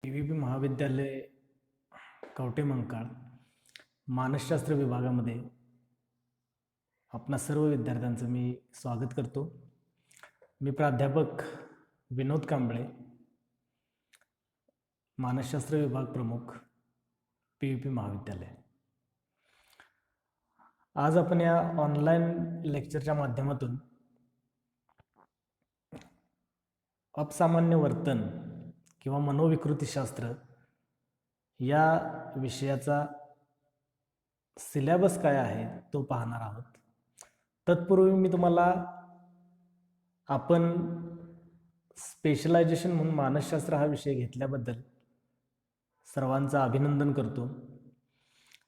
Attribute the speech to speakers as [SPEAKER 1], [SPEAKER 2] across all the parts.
[SPEAKER 1] PVP महाविद्यालय कवठेमंकाळ मानसशास्त्र विभागामध्ये आपणा सर्व विद्यार्थ्यांचं मी स्वागत करतो. मी प्राध्यापक विनोद कांबळे, मानसशास्त्र विभाग प्रमुख PVP महाविद्यालय. आज आपण या ऑनलाईन लेक्चरच्या माध्यमातून अपसामान्य वर्तन किंवा मनोविकृतीशास्त्र या विषयाचा सिलेबस काय आहे तो पाहणार आहोत. तत्पूर्वी मी तुम्हाला आपण स्पेशलायझेशन म्हणून मानसशास्त्र हा विषय घेतल्याबद्दल सर्वांचं अभिनंदन करतो.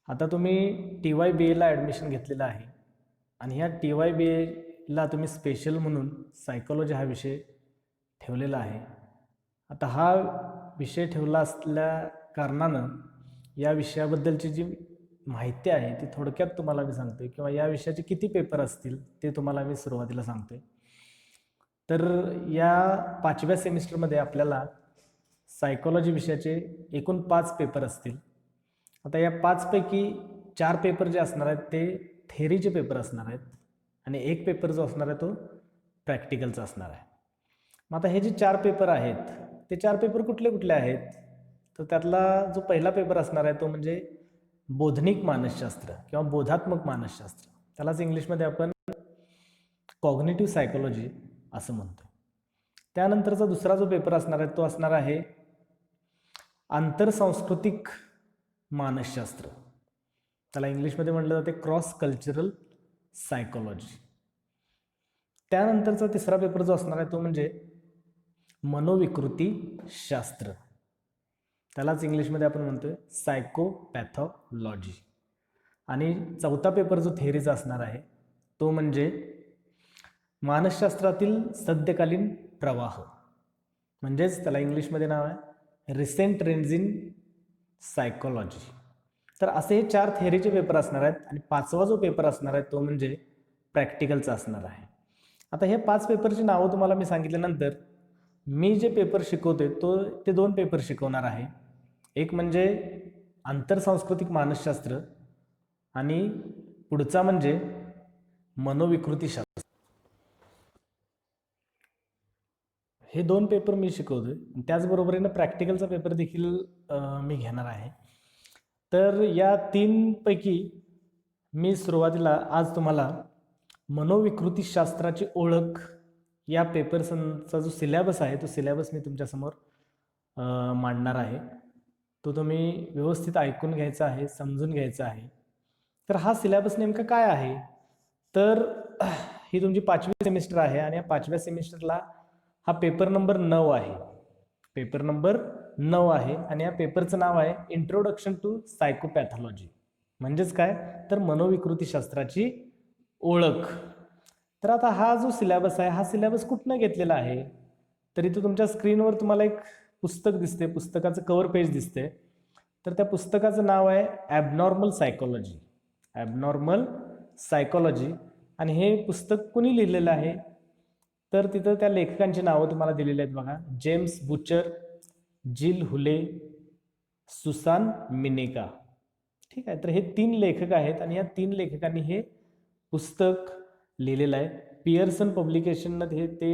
[SPEAKER 1] आता तुम्ही TYBAला ॲडमिशन घेतलेलं आहे आणि ह्या TYBAला तुम्ही स्पेशल म्हणून सायकोलॉजी हा विषय ठेवलेला आहे. आता हा विषय ठेवला असल्या कारणानं या विषयाबद्दलची जी माहिती आहे ती थोडक्यात तुम्हाला मी सांगतोय, किंवा या विषयाचे किती पेपर असतील ते तुम्हाला मी सुरुवातीला सांगतोय. तर या 5व्या सेमिस्टरमध्ये आपल्याला सायकोलॉजी विषयाचे एकूण 5 पेपर असतील. आता या 5 पैकी 4 पेपर जे असणार आहेत ते थेअरीचे पेपर असणार आहेत आणि एक पेपर जो असणार आहे तो प्रॅक्टिकलचा असणार आहे. मग आता हे जे 4 पेपर आहेत ते 4 पेपर कुठले कुठले आहेत, तर त्यातला जो पहिला पेपर असणार आहे तो म्हणजे बोधनिक मानसशास्त्र किंवा बोधात्मक मानसशास्त्र, त्यालाच इंग्लिशमध्ये आपण कॉग्निटिव्ह सायकोलॉजी असं म्हणतो. त्यानंतरचा दुसरा जो पेपर असणार आहे तो असणार आहे आंतरसांस्कृतिक मानसशास्त्र, त्याला इंग्लिशमध्ये म्हटलं जाते क्रॉस कल्चरल सायकोलॉजी. त्यानंतरचा तिसरा पेपर जो असणार आहे तो म्हणजे मनोविकृती शास्त्र, त्यालाच इंग्लिशमध्ये आपण म्हणतोय सायकोपॅथॉलॉजी. आणि चौथा पेपर जो थेअरीचा असणार आहे तो म्हणजे मानसशास्त्रातील सद्यकालीन प्रवाह, म्हणजेच त्याला इंग्लिशमध्ये नाव आहे रिसेंट ट्रेंड्स इन सायकोलॉजी. तर असे हे 4 थेअरीचे पेपर असणार आहेत आणि 5वा जो पेपर असणार आहे तो म्हणजे प्रॅक्टिकलचा असणार आहे. आता हे 5 पेपरची नावं तुम्हाला मी सांगितल्यानंतर मी जे पेपर शिकवतोय ते 2 पेपर शिकवणार आहे. एक म्हणजे आंतरसांस्कृतिक मानसशास्त्र आणि पुढचा म्हणजे मनोविकृतीशास्त्र. हे 2 पेपर मी शिकवतोय. त्याचबरोबरीनं प्रॅक्टिकलचा पेपर देखील मी घेणार आहे. तर या 3 पैकी मी सुरुवातीला आज तुम्हाला मनोविकृतीशास्त्राची ओळख या पेपरचा जो सिलेबस आहे तो सिलेबस मी तुमच्यासमोर मांडणार आहे. तो तुम्ही व्यवस्थित ऐकून घ्यायचा आहे, समजून घ्यायचा आहे. तर हा सिलेबस नेमका काय आहे, तर ही तुमची 5वी सेमिस्टर आहे आणि या 5व्या सेमिस्टरला हा पेपर नंबर 9 आहे. पेपर नंबर 9 आहे आणि या पेपरचं नाव आहे इंट्रोडक्शन टू सायकोपॅथॉलॉजी, म्हणजेच काय तर मनोविकृतीशास्त्राची ओळख. तर आता हा जो सिलेबस आहे हा सिलेबस कुठनं घेतलेला आहे, तर इथं तुमच्या स्क्रीनवर तुम्हाला एक पुस्तक दिसते, पुस्तकाचं कव्हर पेज दिसते. तर त्या पुस्तकाचं नाव आहे ॲबनॉर्मल सायकोलॉजी. Abnormal psychology. आणि हे पुस्तक कुणी लिहिलेलं आहे, तर तिथं त्या लेखकांची नावं तुम्हाला दिलेली आहेत बघा. जेम्स बुचर, जिल हुले, सुसान मिनेका. ठीक आहे. तर हे 3 लेखक आहेत आणि या 3 लेखकांनी हे पुस्तक लिहिलेलं आहे. पियर्सन पब्लिकेशनमध्ये ते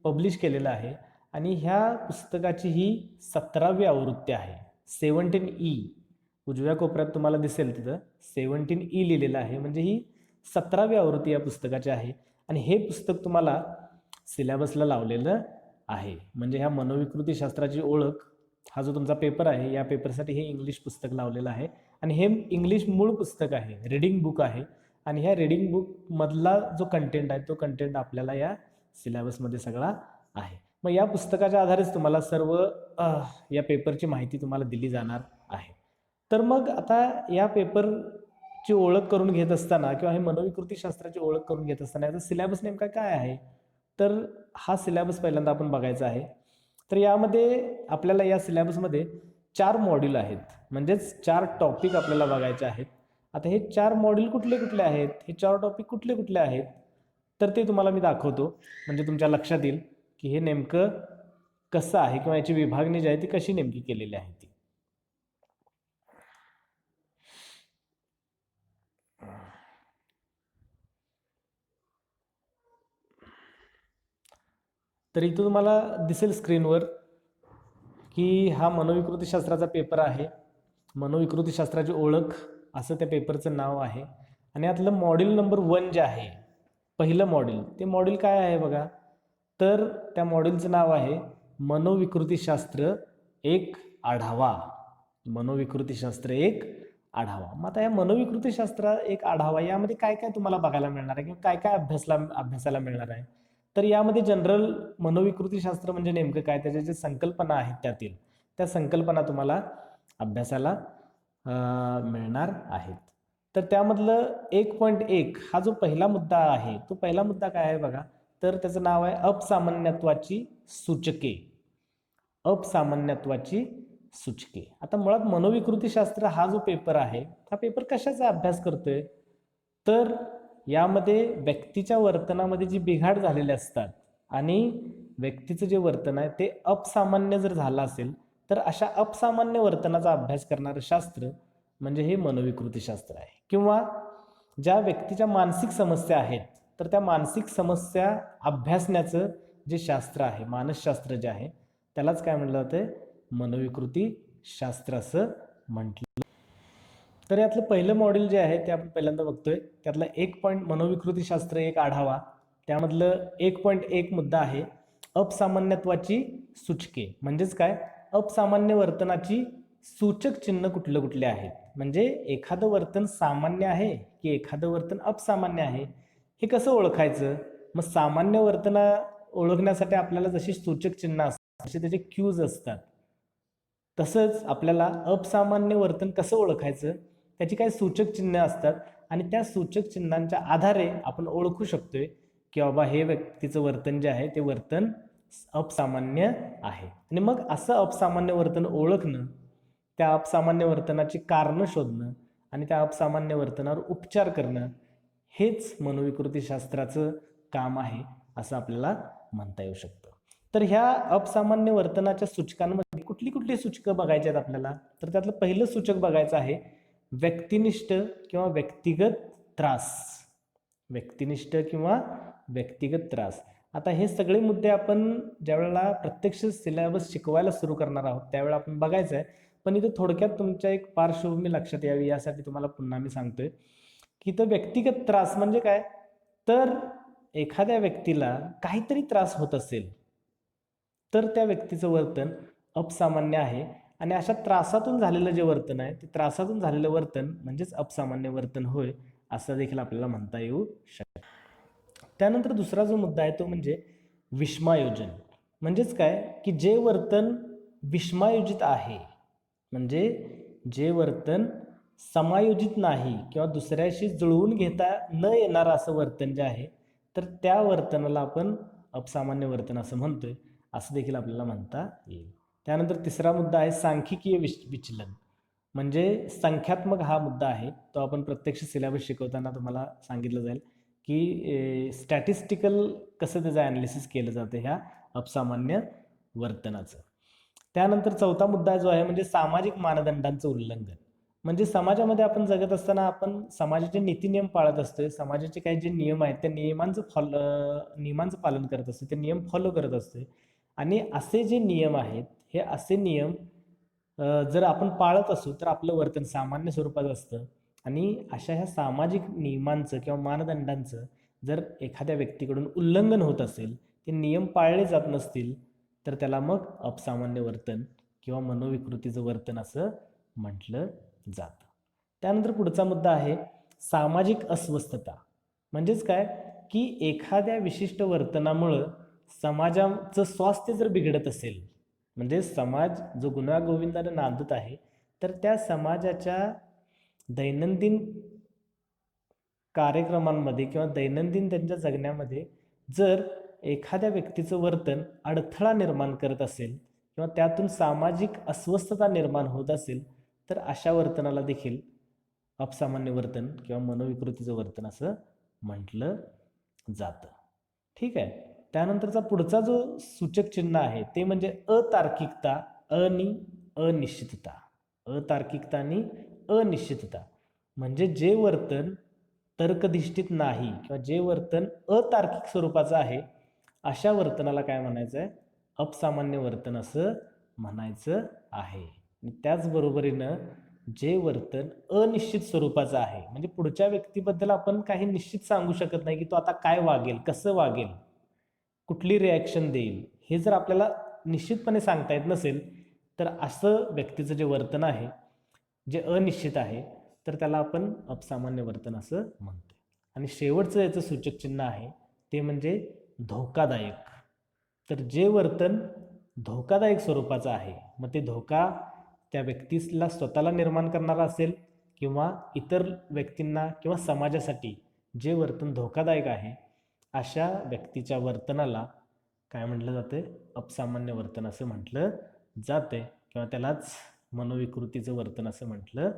[SPEAKER 1] पब्लिश केलेलं आहे आणि ह्या पुस्तकाची ही 17वी आवृत्ती आहे. 17E उजव्या कोपऱ्यात तुम्हाला दिसेल तिथं 17E लिहिलेलं आहे, म्हणजे ही 17वी आवृत्ती या पुस्तकाची आहे. आणि हे पुस्तक तुम्हाला सिलेबसला लावलेलं आहे. म्हणजे ह्या मनोविकृतीशास्त्राची ओळख हा जो तुमचा पेपर आहे या पेपरसाठी हे इंग्लिश पुस्तक लावलेलं आहे आणि हे इंग्लिश मूळ पुस्तक आहे, रीडिंग बुक आहे. आणि ह्या रीडिंग बुकमधला जो कंटेंट आहे तो कंटेंट आपल्याला या सिलेबसमध्ये सगळा आहे. मग या पुस्तकाच्या आधारेच तुम्हाला सर्व या पेपरची माहिती तुम्हाला दिली जाणार आहे. तर मग आता या पेपरची ओळख करून घेत असताना किंवा हे मनोविकृतीशास्त्राची ओळख करून घेत असताना याचा सिलेबस नेमका काय आहे, तर हा सिलेबस पहिल्यांदा आपण बघायचा आहे. तर यामध्ये आपल्याला या सिलेबसमध्ये 4 मॉड्यूल आहेत, म्हणजेच 4 टॉपिक आपल्याला बघायचे आहेत. आता हे 4 मॉड्यूल कुठले कुठले आहेत, हे 4 टॉपिक कुठले कुठले आहेत, तर ते तुम्हाला मी दाखवतो, म्हणजे तुमच्या लक्षात येईल की हे नेमकं कसं आहे किंवा याची विभागणी जी आहे ती कशी नेमकी केलेली आहे ती. तर इथं तुम्हाला दिसेल स्क्रीनवर की हा मनोविकृतीशास्त्राचा पेपर आहे. मनोविकृतीशास्त्राची ओळख असं त्या पेपरचं नाव आहे. आणि यातलं मॉड्यूल नंबर 1 जे आहे, पहिलं मॉड्यूल, ते मॉड्यूल काय आहे बघा, तर त्या मॉड्यूलचं नाव आहे मनोविकृतीशास्त्र एक आढावा. मनोविकृतीशास्त्र एक आढावा. मग आता या मनोविकृतीशास्त्र एक आढावा यामध्ये काय काय तुम्हाला बघायला मिळणार आहे किंवा काय काय अभ्यासाला मिळणार आहे. तर यामध्ये जनरल मनोविकृतीशास्त्र म्हणजे नेमकं काय, त्याच्या जे संकल्पना आहेत त्यातील त्या संकल्पना तुम्हाला अभ्यासाला मिळणार आहेत. तर त्यामधलं 1.1 हा जो पहिला मुद्दा आहे, तो पहिला मुद्दा काय आहे बघा, तर त्याचं नाव आहे अपसामान्यत्वाची सूचके. अपसामान्यत्वाची सूचके. आता मुळात मनोविकृतीशास्त्र हा जो पेपर आहे, हा पेपर कशाचा अभ्यास करतोय, तर यामध्ये व्यक्तीच्या वर्तनामध्ये जी बिघाड झालेले असतात आणि व्यक्तीचं जे वर्तन आहे ते अपसामान्य जर झालं असेल, तर अशा अपसामान्य वर्तनाचा अभ्यास करणारं शास्त्र म्हणजे हे मनोविकृतीशास्त्र आहे. किंवा ज्या व्यक्तीच्या मानसिक समस्या आहेत, तर त्या मानसिक समस्या अभ्यासण्याचं जे शास्त्र आहे, मानसशास्त्र जे आहे, त्यालाच काय म्हटलं जातं, मनोविकृतीशास्त्र असं म्हटलं. तर यातलं पहिलं मॉड्यूल जे आहे ते आपण पहिल्यांदा बघतोय. त्यातलं 1 पॉईंट मनोविकृतीशास्त्र एक आढावा, त्यामधलं 1.1 मुद्दा आहे अपसामान्यत्वाची सूचके. म्हणजेच काय, अपसामान्य वर्तनाची सूचक चिन्ह कुठले कुठले आहेत. म्हणजे एखादं वर्तन सामान्य आहे की एखादं वर्तन अपसामान्य आहे, हे कसं ओळखायचं. मग सामान्य वर्तन ओळखण्यासाठी आपल्याला जशी सूचक चिन्ह असतात तसे त्याचे क्यूज असतात, तसंच आपल्याला अपसामान्य वर्तन कसं ओळखायचं, त्याची काही सूचक चिन्ह असतात आणि त्या सूचक चिन्हांच्या आधारे आपण ओळखू शकतोय की बाबा हे व्यक्तीचं वर्तन जे आहे ते वर्तन अपसामान्य आहे. आणि मग असं अपसामान्य वर्तन ओळखणं, त्या अपसामान्य वर्तनाची कारणं शोधणं आणि त्या अपसामान्य वर्तनावर उपचार करणं, हेच मनोविकृतीशास्त्राचं काम आहे असं आपल्याला म्हणता येऊ शकतं. तर ह्या अपसामान्य वर्तनाच्या सूचकांमध्ये कुठली कुठली सूचकं बघायची आहेत आपल्याला, तर त्यातलं पहिलं सूचक बघायचं आहे व्यक्तिनिष्ठ किंवा व्यक्तिगत त्रास. व्यक्तिनिष्ठ किंवा व्यक्तिगत त्रास. आता हे सगळे मुद्दे आपण ज्यावेळेला प्रत्यक्ष सिलेबस शिकवायला सुरू करणार आहोत त्यावेळेला आपण बघायचं आहे. पण इथं थोडक्यात तुमच्या एक पार्श्वभूमी लक्षात यावी यासाठी तुम्हाला पुन्हा मी सांगतोय की इथं व्यक्तिगत त्रास म्हणजे काय, तर एखाद्या व्यक्तीला काहीतरी त्रास होत असेल तर त्या व्यक्तीचं वर्तन अपसामान्य आहे. आणि अशा त्रासातून झालेलं जे वर्तन आहे ते त्रासातून झालेलं वर्तन म्हणजेच अपसामान्य वर्तन होय, असं देखील आपल्याला म्हणता येऊ शकतं. त्यानंतर दुसरा जो मुद्दा आहे तो म्हणजे विषमायोजन. म्हणजेच काय की जे वर्तन विषमायोजित आहे, म्हणजे जे वर्तन समायोजित नाही किंवा दुसऱ्याशी जुळवून घेता न येणारं असं वर्तन जे आहे, तर त्या वर्तनाला आपण अपसामान्य वर्तन असं म्हणतोय, असं देखील आपल्याला म्हणता येईल. त्यानंतर तिसरा मुद्दा आहे सांख्यिकीय विचलन. म्हणजे संख्यात्मक हा मुद्दा आहे, तो आपण प्रत्यक्ष सिलेबस शिकवताना तुम्हाला सांगितलं जाईल की स्टॅटिस्टिकल कसं त्याचं ॲनालिसिस केलं जातं ह्या अपसामान्य वर्तनाचं. त्यानंतर चौथा मुद्दा जो आहे म्हणजे सामाजिक मानदंडांचं उल्लंघन. म्हणजे समाजामध्ये आपण जगत असताना आपण समाजाचे नीतिनियम पाळत असतोय, समाजाचे काही जे नियम आहेत त्या नियमांचं पालन करत असतो, ते नियम फॉलो करत असतोय. आणि असे जे नियम आहेत, हे असे नियम जर आपण पाळत असू तर आपलं वर्तन सामान्य स्वरूपात असतं. आणि अशा ह्या सामाजिक नियमांचं किंवा मानदंडांचं जर एखाद्या व्यक्तीकडून उल्लंघन होत असेल, ते नियम पाळले जात नसतील, तर त्याला मग अपसामान्य वर्तन किंवा मनोविकृतीचं वर्तन असं म्हटलं जातं. त्यानंतर पुढचा मुद्दा आहे सामाजिक अस्वस्थता. म्हणजेच काय की एखाद्या विशिष्ट वर्तनामुळं समाजाचं स्वास्थ्य जर बिघडत असेल, म्हणजे समाज जो गुण्यागोविंदाने नांदत आहे, तर त्या समाजाच्या दैनंदिन कार्यक्रमांमध्ये किंवा दैनंदिन त्यांच्या जगण्यामध्ये जर एखाद्या व्यक्तीचं वर्तन अडथळा निर्माण करत असेल किंवा त्यातून सामाजिक अस्वस्थता निर्माण होत असेल, तर अशा वर्तनाला देखील अपसामान्य वर्तन किंवा मनोविकृतीचं वर्तन असं म्हटलं जातं. ठीक आहे. त्यानंतरचा पुढचा जो सूचक चिन्ह आहे ते म्हणजे अतार्किकता आणि अनिश्चितता. अतार्किकता आणि अनिश्चितता म्हणजे जे वर्तन तर्कधिष्ठित नाही किंवा जे वर्तन अतार्किक स्वरूपाचं आहे अशा वर्तनाला काय म्हणायचं आहे? अपसामान्य वर्तन असं म्हणायचं आहे. आणि त्याचबरोबरीनं जे वर्तन अनिश्चित स्वरूपाचं आहे म्हणजे पुढच्या व्यक्तीबद्दल आपण काही निश्चित सांगू शकत नाही की तो आता काय वागेल, कसं वागेल, कुठली रिॲक्शन देईल, हे जर आपल्याला निश्चितपणे सांगता येत नसेल तर असं व्यक्तीचं जे वर्तन आहे जे अनिश्चित आहे तर त्याला आपण अपसामान्य वर्तन असं म्हणतो. आणि शेवटचं याचं सूचक चिन्ह आहे ते म्हणजे धोकादायक. तर जे वर्तन धोकादायक स्वरूपाचं आहे मग ते धोका त्या व्यक्तीला स्वतःला निर्माण करणारा असेल किंवा इतर व्यक्तींना किंवा समाजासाठी जे वर्तन धोकादायक आहे अशा व्यक्तीच्या वर्तनाला काय म्हटलं जाते? अपसामान्य वर्तन असं म्हटलं जाते किंवा त्यालाच मनोविकृतीचं वर्तन असं म्हटलं.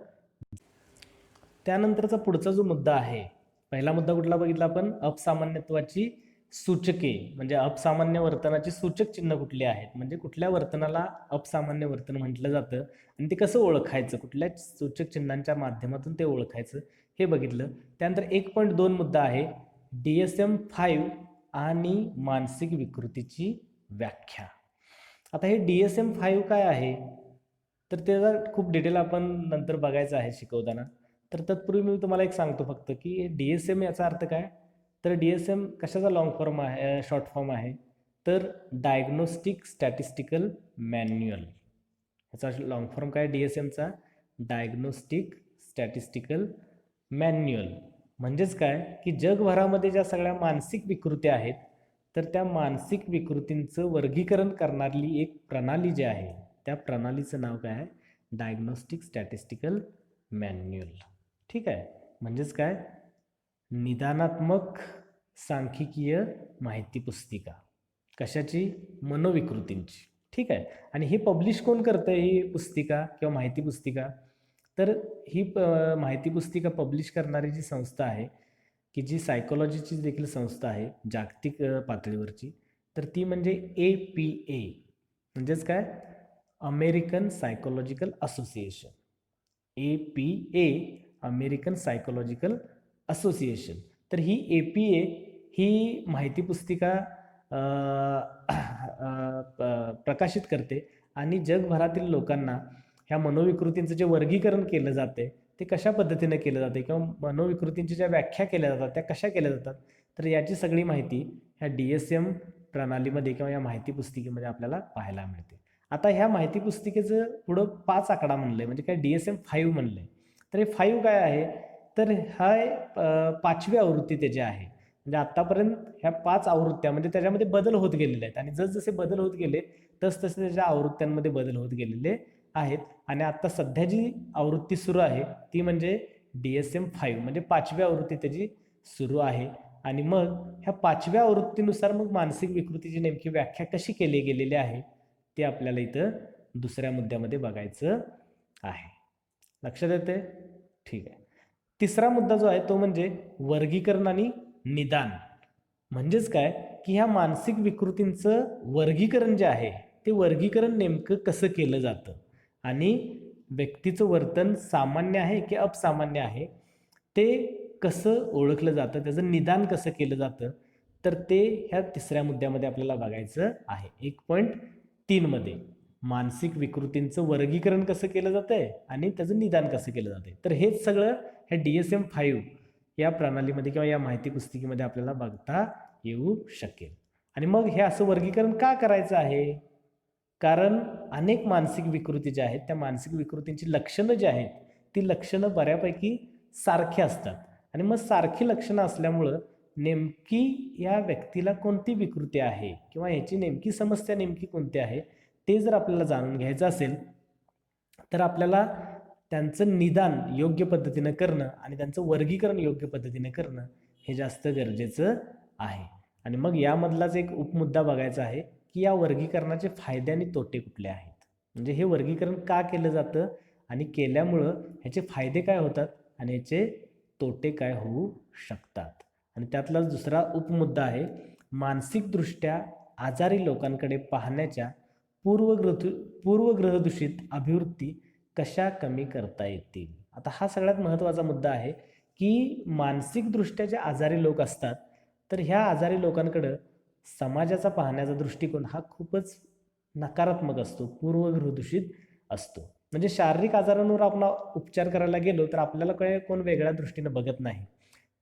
[SPEAKER 1] त्यानंतरचा पुढचा जो मुद्दा आहे, पहिला मुद्दा कुठला बघितला आपण? अपसामान्यत्वाची सूचके म्हणजे अपसामान्य वर्तनाची सूचक चिन्ह कुठली आहेत, म्हणजे कुठल्या वर्तनाला अपसामान्य वर्तन म्हटलं जातं आणि ते कसं ओळखायचं, कुठल्या सूचक चिन्हांच्या माध्यमातून ते ओळखायचं हे बघितलं. त्यानंतर 1.2 मुद्दा आहे DSM-5 आणि मानसिक विकृतीची व्याख्या. आता हे DSM-5 काय आहे तर त्याचा खूप डिटेल आपण नंतर बघायचं आहे शिकवताना. तर तत्पूर्वी मी तुम्हाला एक सांगतो फक्त की DSM याचा अर्थ काय? तर DSM कशाचा लॉंग फॉर्म आहे, शॉर्ट फॉर्म आहे तर डायग्नोस्टिक स्टॅटिस्टिकल मॅन्युअल. याचा लॉंग फॉर्म काय DSMचा? Diagnostic statistical manual. म्हणजेच काय की जगभरामध्ये ज्या सगळ्या मानसिक विकृती आहेत तर त्या मानसिक विकृतींचं वर्गीकरण करणारी एक प्रणाली जी आहे त्या प्रणालीचं नाव काय आहे? Diagnostic statistical manual. ठीक आहे. म्हणजेच काय? निदानात्मक सांख्यिकीय माहिती पुस्तिका. कशाची? मनोविकृतींची. ठीक आहे. आणि ही पब्लिश कोण करतं ही पुस्तिका किंवा माहिती पुस्तिका? तर ही माहिती पुस्तिका पब्लिश करणारी जी संस्था आहे की जी सायकोलॉजीची देखील संस्था आहे जागतिक पातळीवरची तर ती म्हणजे APA. म्हणजेच काय? American psychological association. APA American psychological association. तर ही APA ही माहिती पुस्तिका प्रकाशित करते आणि जगभरातील लोकांना ह्या मनोविकृतींचं जे वर्गीकरण केलं जाते ते कशा पद्धतीने केलं जाते किंवा मनोविकृतींची ज्या व्याख्या केल्या जातात त्या कशा केल्या जातात तर याची सगळी माहिती ह्या DSM प्रणालीमध्ये किंवा या माहिती पुस्तिकेमध्ये आपल्याला पाहायला मिळते. आता ह्या माहिती पुस्तिकेचं पुढं 5 आकडा म्हणलंय म्हणजे काय DSM-5 म्हणलंय. तर हे 5 काय आहे तर हा 5वी आवृत्ती त्याची आहे. म्हणजे आतापर्यंत ह्या 5 आवृत्त्या म्हणजे त्याच्यामध्ये बदल होत गेलेले आहेत आणि जसजसे बदल होत गेले तसतसे त्याच्या आवृत्त्यांमध्ये बदल होत गेलेले आहेत. आणि आता सध्या जी आवृत्ती सुरू आहे ती म्हणजे DSM-5 म्हणजे 5वी आवृत्ती त्याची सुरू आहे. आणि मग ह्या 5व्या आवृत्तीनुसार मग मानसिक विकृतीची नेमकी व्याख्या कशी केली गेलेली आहे ते आपल्याला इथं दुसऱ्या मुद्द्यामध्ये बघायचं आहे. लक्षात येते? ठीक आहे. तिसरा मुद्दा जो आहे तो म्हणजे वर्गीकरण आणि निदान. म्हणजेच काय की ह्या मानसिक विकृतींचं वर्गीकरण जे आहे ते वर्गीकरण नेमकं कसं केलं जातं आणि व्यक्तीचं वर्तन सामान्य आहे की अपसामान्य आहे ते कसं ओळखलं जातं, त्याचं निदान कसं केलं जातं तर ते ह्या तिसऱ्या मुद्द्यामध्ये आपल्याला बघायचं आहे. 1.3 मध्ये मानसिक विकृतींचं वर्गीकरण कसं केलं जातंय आणि त्याचं निदान कसं केलं जातंय. तर हेच सगळं ह्या DSM-5 या प्रणालीमध्ये किंवा या माहिती पुस्तिकेमध्ये आपल्याला बघता येऊ शकेल. आणि मग हे असं वर्गीकरण का करायचं आहे? कारण अनेक मानसिक विकृती ज्या आहेत त्या मानसिक विकृतींची लक्षणं जी आहेत ती लक्षणं बऱ्यापैकी सारखी असतात आणि मग सारखी लक्षणं असल्यामुळं नेमकी या व्यक्तीला कोणती विकृती आहे किंवा याची नेमकी समस्या नेमकी कोणती आहे ते जर आपल्याला जाणून घ्यायचं असेल तर आपल्याला त्यांचं निदान योग्य पद्धतीनं करणं आणि त्यांचं वर्गीकरण योग्य पद्धतीने करणं हे जास्त गरजेचं आहे. आणि मग यामधलाच एक उपमुद्दा बघायचा आहे की या वर्गीकरणाचे फायदे आणि तोटे कुठले आहेत. म्हणजे हे वर्गीकरण का केलं जातं आणि केल्यामुळं ह्याचे फायदे काय होतात आणि याचे तोटे काय होऊ शकतात. आणि त्यातलाच दुसरा उपमुद्दा आहे मानसिकदृष्ट्या आजारी लोकांकडे पाहण्याच्या पूर्वग्रहदूषित अभिवृत्ती कशा कमी करता येतील. आता हा सगळ्यात महत्त्वाचा मुद्दा आहे की मानसिकदृष्ट्या जे आजारी लोक असतात तर ह्या आजारी लोकांकडं समाजाचा पाहण्याचा दृष्टिकोन हा खूपच नकारात्मक असतो, पूर्वग्रहदूषित असतो. म्हणजे शारीरिक आजारांवर आपण उपचार करायला गेलो तर आपल्याला काही कोण वेगळ्या दृष्टीने बघत नाही.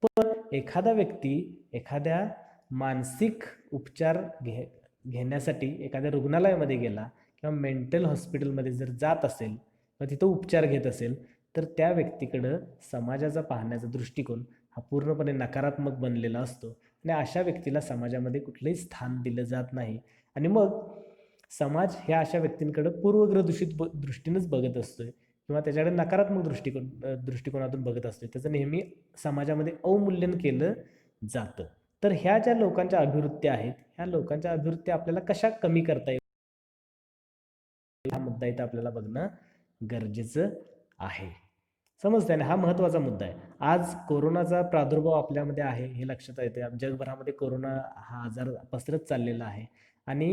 [SPEAKER 1] पण एखादा व्यक्ती एखाद्या मानसिक उपचार घेण्यासाठी एखाद्या रुग्णालयामध्ये गेला किंवा मेंटल हॉस्पिटलमध्ये जर जात असेल किंवा तिथं उपचार घेत असेल तर त्या व्यक्तीकडं समाजाचा पाहण्याचा दृष्टिकोन हा पूर्णपणे नकारात्मक बनलेला असतो आणि अशा व्यक्तीला समाजामध्ये कुठलंही स्थान दिलं जात नाही. आणि मग समाज ह्या अशा व्यक्तींकडं पूर्वग्रहदूषित दृष्टीनेच बघत असतोय किंवा त्याच्याकडे नकारात्मक दृष्टिकोनातून बघत असतोय. त्याचं नेहमी समाजामध्ये अवमूल्यन केलं जातं. तर ह्या ज्या लोकांच्या अभिवृत्त्या आहेत ह्या लोकांच्या अभिवृत्त्या आपल्याला कशा कमी करता येईल हा मुद्दा इथं आपल्याला बघणं गरजेचं आहे. समजतंय ना, हा महत्त्वाचा मुद्दा आहे. आज कोरोनाचा प्रादुर्भाव आपल्यामध्ये आहे हे लक्षात येते. जगभरामध्ये कोरोना हा आजार पसरत चाललेला आहे आणि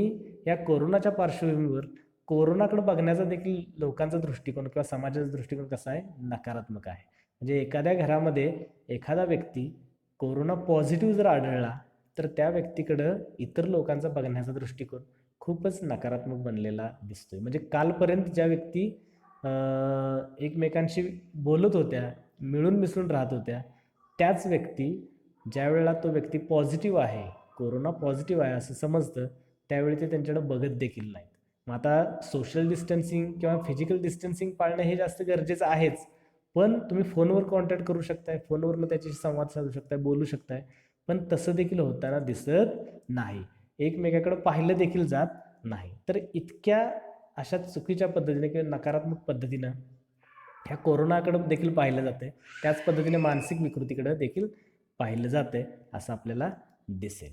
[SPEAKER 1] या कोरोनाच्या पार्श्वभूमीवर कोरोनाकडे बघण्याचा देखील लोकांचा दृष्टिकोन किंवा समाजाचा दृष्टिकोन कसा आहे, नकारात्मक आहे. म्हणजे एखाद्या घरामध्ये एखादा व्यक्ती कोरोना पॉझिटिव्ह जर आढळला तर त्या व्यक्तीकडं इतर लोकांचा बघण्याचा दृष्टिकोन खूपच नकारात्मक बनलेला दिसतोय. म्हणजे कालपर्यंत ज्या व्यक्ती एकमेकांशी बोलत होत्या, मिळून मिसळून राहत होत्या, त्याच व्यक्ती ज्यावेळेला तो व्यक्ती पॉझिटिव्ह आहे, कोरोना पॉझिटिव्ह आहे असं समजतं त्यावेळी ते त्यांच्याकडे बघत देखील नाहीत. मग आता सोशल डिस्टन्सिंग किंवा फिजिकल डिस्टन्सिंग पाळणं हे जास्त गरजेचं आहेच. पण तुम्ही फोनवर कॉन्टॅक्ट करू शकताय, फोनवरनं त्याच्याशी संवाद साधू शकताय, बोलू शकताय. पण तसं देखील होताना दिसत नाही. एकमेकाकडे पाहिलं देखील जात नाही. तर इतक्या अशा चुकीच्या पद्धतीने किंवा नकारात्मक पद्धतीनं ह्या कोरोनाकडे देखील पाहिलं जाते. त्याच पद्धतीने मानसिक विकृतीकडे देखील पाहिलं जाते असं आपल्याला दिसेल.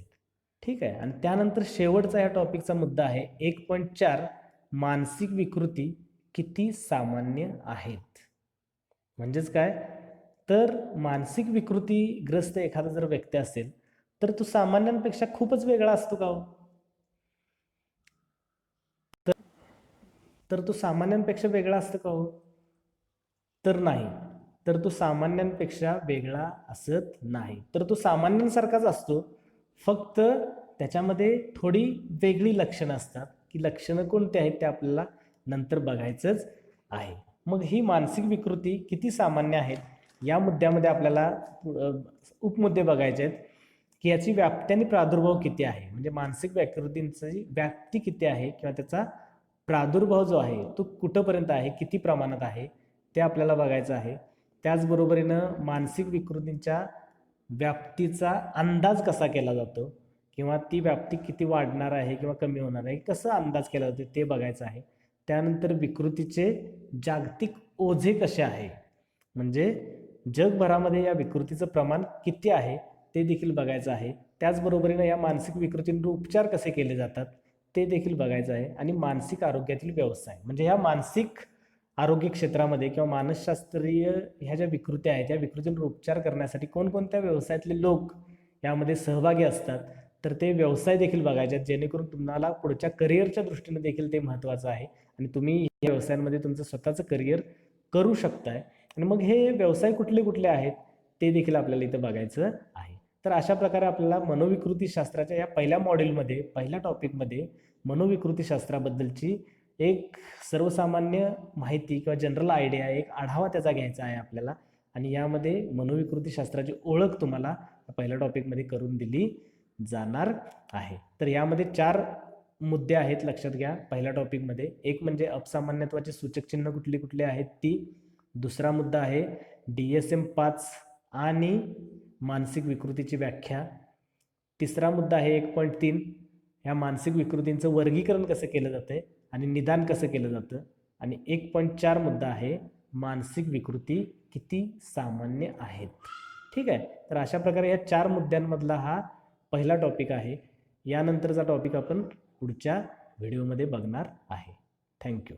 [SPEAKER 1] ठीक आहे. आणि त्यानंतर शेवटचा ह्या टॉपिकचा मुद्दा आहे 1.4 मानसिक विकृती किती सामान्य आहेत. म्हणजेच काय, तर मानसिक विकृतीग्रस्त एखादा जर व्यक्ती असेल तर तो सामान्यांपेक्षा खूपच वेगळा असतो का हो? तर तो सामान्यांपेक्षा वेगळा असतो का हो? तर नाही. तर तो सामान्यांपेक्षा वेगळा असत नाही. तर तो सामान्यांसारखाच असतो, फक्त त्याच्यामध्ये थोडी वेगळी लक्षणं असतात की लक्षणं कोणती आहेत ते आपल्याला नंतर बघायचंच आहे. मग ही मानसिक विकृती किती सामान्य आहेत या मुद्द्यामध्ये आपल्याला उपमुद्दे बघायचे आहेत की याची व्याप्ती आणि प्रादुर्भाव किती आहे. म्हणजे मानसिक विकृतींची व्याप्ती किती आहे किंवा त्याचा प्रादुर्भाव जो आहे तो कुठंपर्यंत आहे, किती प्रमाणात आहे ते आपल्याला बघायचं आहे. त्याचबरोबरीनं मानसिक विकृतींच्या व्याप्तीचा अंदाज कसा केला जातो किंवा ती व्याप्ती किती वाढणार आहे किंवा कमी होणार आहे कसं अंदाज केला जातो ते बघायचं आहे. त्यानंतर विकृतीचे जागतिक ओझे कसे आहे, म्हणजे जगभरामध्ये या विकृतीचं प्रमाण किती आहे ते देखील बघायचं आहे. त्याचबरोबरीनं या मानसिक विकृतींवर उपचार कसे केले जातात ते देखील बघायचं आहे. आणि मानसिक आरोग्यातील व्यवसाय म्हणजे ह्या मानसिक आरोग्य क्षेत्रामध्ये किंवा मानसशास्त्रीय ह्या ज्या विकृती आहेत त्या विकृतींवर उपचार करण्यासाठी कोणकोणत्या व्यवसायातले लोक यामध्ये सहभागी असतात तर ते व्यवसाय देखील बघायचे आहेत, जेणेकरून तुम्हाला पुढच्या करिअरच्या दृष्टीने देखील ते महत्त्वाचं आहे आणि तुम्ही या व्यवसायांमध्ये तुमचं स्वतःचं करिअर करू शकताय. आणि मग हे व्यवसाय कुठले कुठले आहेत ते देखील आपल्याला इथं बघायचं आहे. तर अशा प्रकारे आपल्याला मनोविकृतीशास्त्राच्या या पहिल्या मॉड्यूलमध्ये पहिल्या टॉपिकमध्ये मनोविकृतीशास्त्राबद्दलची एक सर्वसामान्य माहिती किंवा जनरल आयडिया, एक आढावा त्याचा घ्यायचा आहे आपल्याला. आणि यामध्ये मनोविकृतीशास्त्राची ओळख तुम्हाला पहिल्या टॉपिकमध्ये करून दिली जाणार आहे. तर यामध्ये 4 मुद्दे आहेत, लक्षात घ्या. पहिल्या टॉपिकमध्ये एक म्हणजे अपसामान्यत्वाचे सूचक चिन्ह कुठली कुठली आहेत ती. दुसरा मुद्दा आहे DSM-5 आणि मानसिक विकृतीची व्याख्या. तिसरा मुद्दा आहे 1.3 ह्या मानसिक विकृतींचं वर्गीकरण कसं केलं जातं आणि निदान कसं केलं जातं. आणि 1.4 मुद्दा आहे मानसिक विकृती किती सामान्य आहेत. ठीक आहे. तर अशा प्रकारे या 4 मुद्द्यांमधला हा पहिला टॉपिक आहे. यानंतरचा टॉपिक आपण पुढच्या व्हिडिओमध्ये बघणार आहे. थँक्यू.